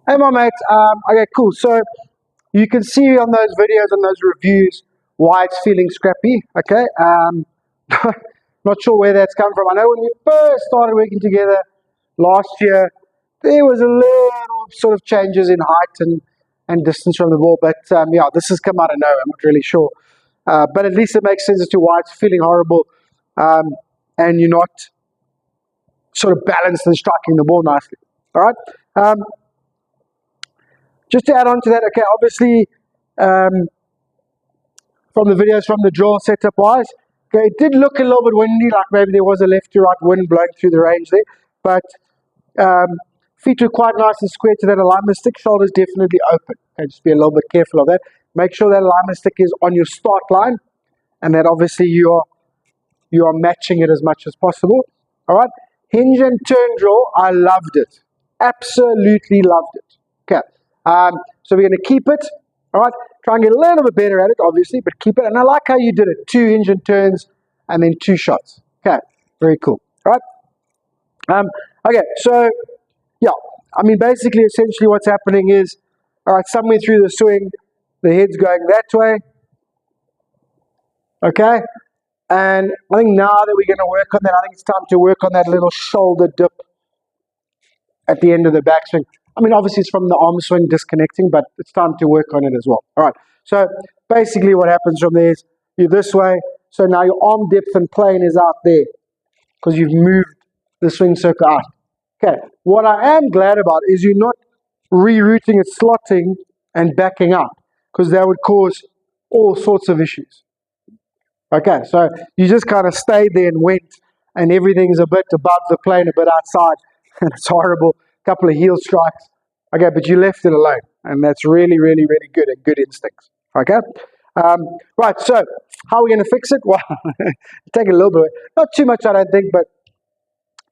Hey, my mate. Okay, cool. So you can see on those videos and those reviews why it's feeling scrappy. Okay. Not sure where that's come from. I know when we first started working together last year, there was a little sort of changes in height and distance from the ball. But yeah, this has come out of nowhere. I'm not really sure. But at least it makes sense as to why it's feeling horrible, and you're not sort of balanced and striking the ball nicely. All right. Just to add on to that, okay, obviously, from the videos from the drill setup wise, okay, it did look a little bit windy, like maybe there was a left to right wind blowing through the range there, but feet were quite nice and square to that alignment stick, shoulders definitely open. Okay, just be a little bit careful of that. Make sure that alignment stick is on your start line, and that obviously you are matching it as much as possible. All right, hinge and turn drill, I loved it, absolutely loved it. Okay. So we're going to keep it, all right, try and get a little bit better at it, obviously, but keep it. And I like how you did it, 2 hinge and turns and then 2 shots. Okay, very cool, all right. Okay, so, yeah, I mean, basically, essentially what's happening is, all right, somewhere through the swing, the head's going that way, okay, and I think now that we're going to work on that, I think it's time to work on that little shoulder dip at the end of the backswing. I mean, obviously it's from the arm swing disconnecting, but it's time to work on it as well. All right. So basically what happens from there is you're this way. So now your arm depth and plane is out there because you've moved the swing circle out. Okay. What I am glad about is you're not rerouting it, slotting and backing out, because that would cause all sorts of issues. Okay. So you just kind of stayed there and went, and everything's a bit above the plane, a bit outside, and it's horrible. Couple of heel strikes, okay, but you left it alone, and that's really, really, really good and good instincts, okay? Right, so how are we going to fix it? Well, take a little bit, not too much, I don't think, but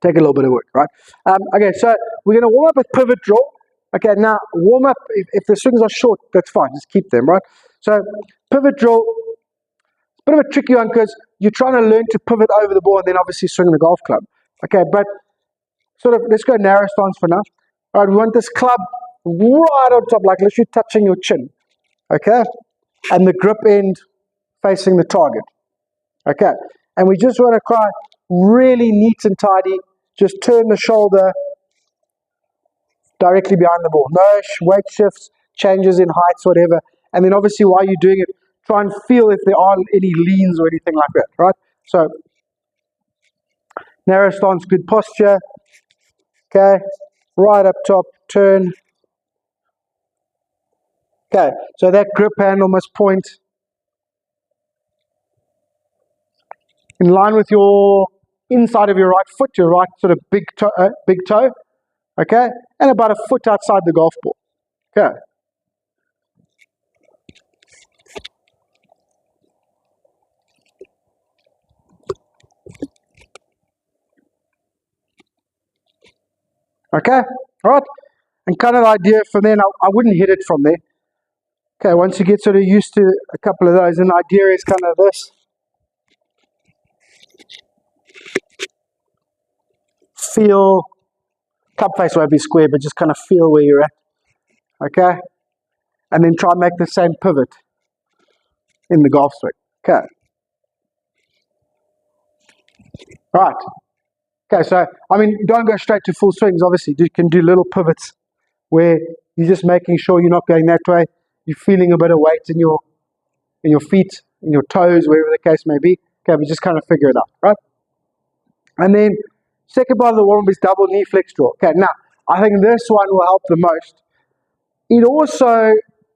take a little bit of work, right? Okay, so we're going to warm up with pivot drill. Okay, now warm up, if the swings are short, that's fine, just keep them, right? So pivot drill, it's a bit of a tricky one because you're trying to learn to pivot over the ball and then obviously swing the golf club, okay, but sort of, let's go narrow stance for now. All right, we want this club right on top, like literally touching your chin, okay? And the grip end facing the target, okay? And we just want to cry really neat and tidy. Just turn the shoulder directly behind the ball. No weight shifts, changes in heights, whatever. And then obviously while you're doing it, try and feel if there are any leans or anything like that, right? So, narrow stance, good posture. Okay, right up top, turn. Okay, so that grip handle must point in line with your inside of your right foot, your right sort of big toe, okay, and about a foot outside the golf ball. Okay. Okay, all right, and kind of the idea from there, I wouldn't hit it from there. Okay, once you get sort of used to a couple of those, and the idea is kind of this. Feel, club face won't be square, but just kind of feel where you're at. Okay, and then try and make the same pivot in the golf swing. Okay. Right. Okay, so, I mean, don't go straight to full swings, obviously. You can do little pivots where you're just making sure you're not going that way. You're feeling a bit of weight in your feet, in your toes, wherever the case may be. Okay, but just kind of figure it out, right? And then, second part of the warm-up is double knee flex draw. Okay, now, I think this one will help the most. It also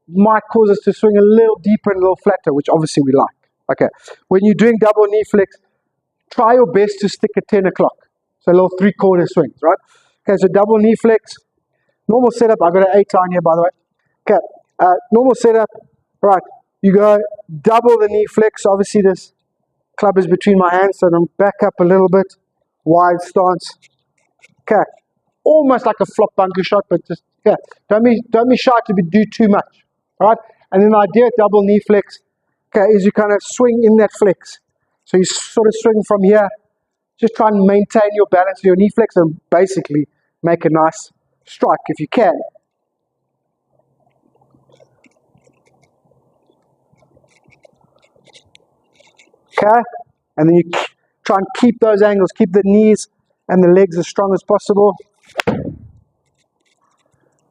might cause us to swing a little deeper and a little flatter, which obviously we like. Okay, when you're doing double knee flex, try your best to stick at 10 o'clock. So a little 3-quarter swings, right? Okay, so double knee flex. Normal setup, I've got an 8 on here, by the way. Okay, normal setup, right, you go double the knee flex. Obviously this club is between my hands, so I'm back up a little bit, wide stance. Okay, almost like a flop bunker shot, but just, yeah, don't be shy to do too much, all right? And then the idea of double knee flex, okay, is you kind of swing in that flex. So you sort of swing from here, just try and maintain your balance of your knee flex and basically make a nice strike if you can. Okay? And then you try and keep those angles, keep the knees and the legs as strong as possible.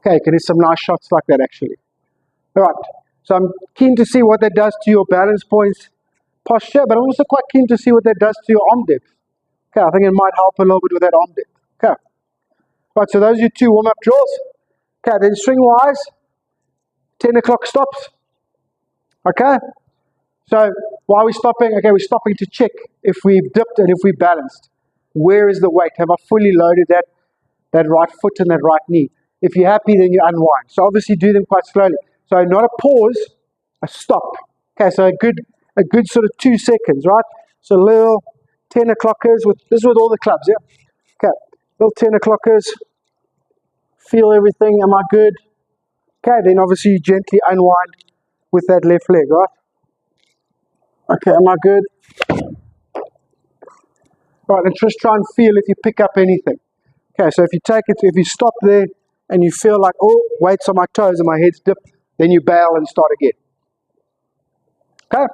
Okay, you can do some nice shots like that actually. All right, so I'm keen to see what that does to your balance points, posture, but I'm also quite keen to see what that does to your arm depth. Okay, I think it might help a little bit with that arm depth. Okay, right, so those are your 2 warm-up drills. Okay, then swing-wise, 10 o'clock stops. Okay, so why are we stopping? Okay, we're stopping to check if we've dipped and if we balanced. Where is the weight? Have I fully loaded that right foot and that right knee? If you're happy, then you unwind. So obviously do them quite slowly. So not a pause, a stop. Okay, so a good sort of 2 seconds, right? So little 10 o'clockers this is with all the clubs, yeah? Okay, little 10 o'clockers, feel everything, am I good? Okay, then obviously you gently unwind with that left leg, right? Okay, am I good? Right, and just try and feel if you pick up anything. Okay, so if you stop there and you feel like, oh, weight's on my toes and my head's dipped, then you bail and start again. Okay?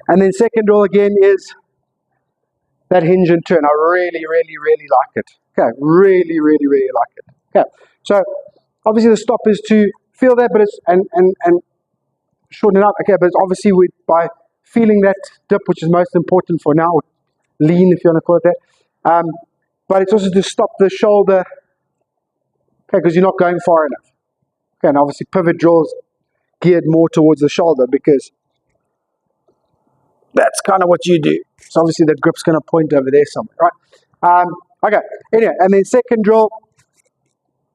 And then second drill again is that hinge and turn. I really, really, really like it. Okay, really, really, really like it. Okay, so obviously the stop is to feel that, but it's and shorten it up. Okay, but it's obviously by feeling that dip, which is most important for now, lean if you want to call it that. But it's also to stop the shoulder. Okay, because you're not going far enough. Okay, and obviously pivot drills geared more towards the shoulder because that's kind of what you do. So obviously the grip's going to point over there somewhere, right? Okay, anyway, and then second drill,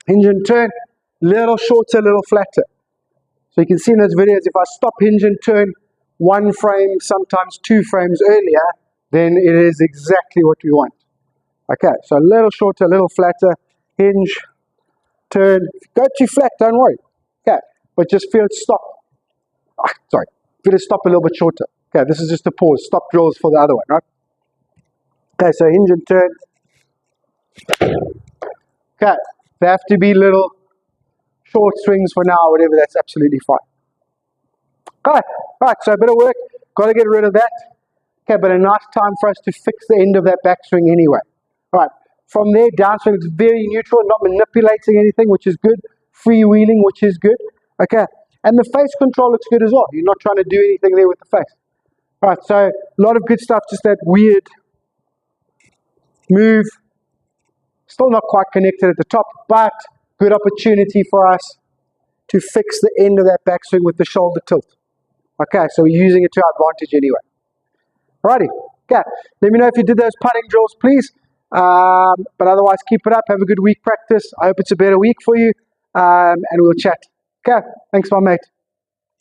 hinge and turn, little shorter, little flatter. So you can see in those videos, if I stop hinge and turn 1 frame, sometimes 2 frames earlier, then it is exactly what we want. Okay, so a little shorter, a little flatter, hinge, turn. If you go too flat, don't worry. Okay, but just feel it stop. Feel it stop a little bit shorter. Okay, this is just a pause. Stop drills for the other one, right? Okay, so hinge and turn. Okay, they have to be little short swings for now, whatever, that's absolutely fine. Okay, right, so a bit of work. Got to get rid of that. Okay, but a nice time for us to fix the end of that backswing anyway. All right, from there, downswing is very neutral, not manipulating anything, which is good. Freewheeling, which is good. Okay, and the face control looks good as well. You're not trying to do anything there with the face. All right, so a lot of good stuff, just that weird move. Still not quite connected at the top, but good opportunity for us to fix the end of that backswing with the shoulder tilt. Okay, so we're using it to our advantage anyway. Alrighty, okay. Let me know if you did those putting drills, please. But otherwise, keep it up. Have a good week practice. I hope it's a better week for you. And we'll chat. Okay, thanks, my mate.